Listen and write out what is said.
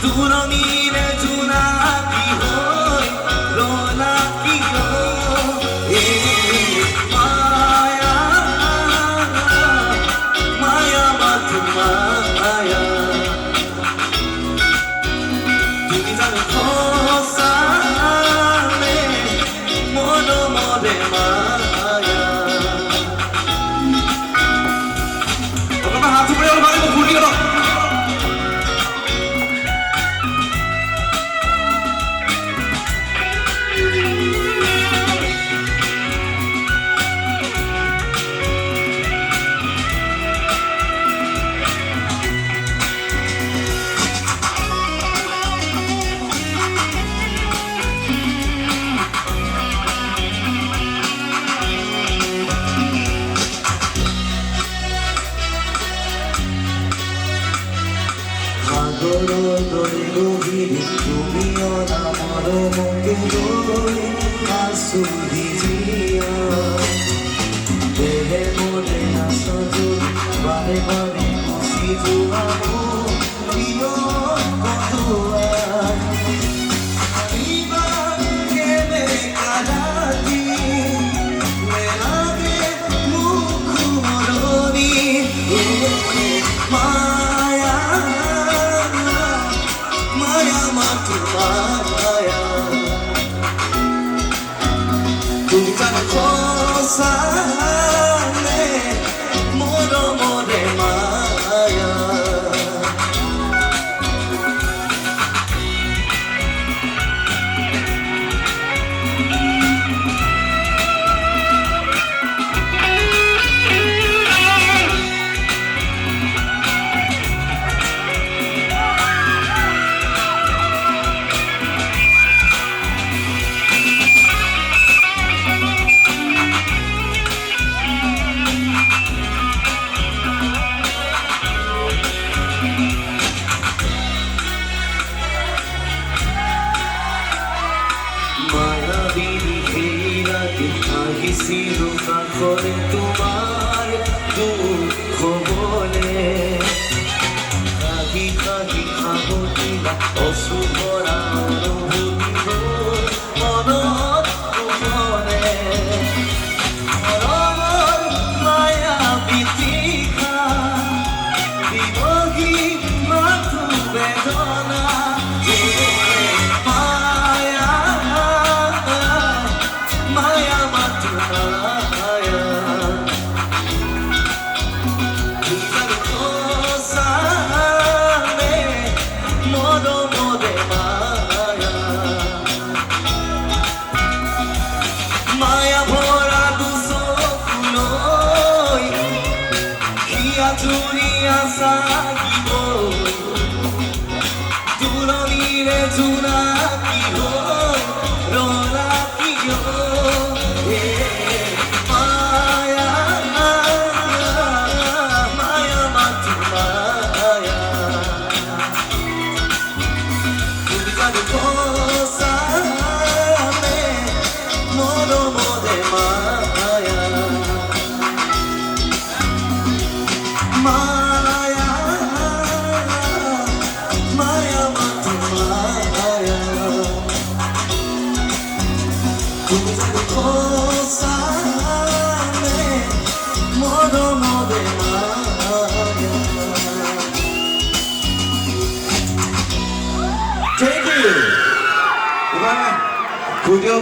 দুরনীরে জোনাকি হই রোনাকি এ মায়া মায়া মাথু মায়া তুমি জানো খসালে মন মরে মায়া তোমার হাত উপরে ওর বাড়ি ভুলি গেল দরে গভীরে তুমিও না মরমকে দরে আসু ভিজিয়া দেহে মনে আসো যদি বারে বারে খুশি জুয়াবো প্রিয় কতোয়ার দিবার কেনে কারাতি মেলাগে মুখ মরণি মায়া মায়া মাথু মায়া তুমি জানো খসালে মন মরে মায়া আহিছিল কাষৰে তোমাৰ দুখ বলে কাহি কাহি সাৱটিলা অশুভৰা অনুভূতিবোৰ মনত উভৰে মৰমৰ মায়া পিতিকা বিৰহী মাথো বেদনা মায়া মাথু মায়া তুমি জানো খসালে মন মরে মায়া মায়া ভরা দুচকুলৈ হিয়া জুৰিয়া চাগিব দুৰণিৰে জোনাকি হৈ ৰলাকি মায়া মায়া মাথু মায়া তুমি জানো খসালে মন মরে মায়া মায়া মায়া মাথু মায়া তুমি জানো খসালে মন মরে মায়া Thank you. এবার ভিডিও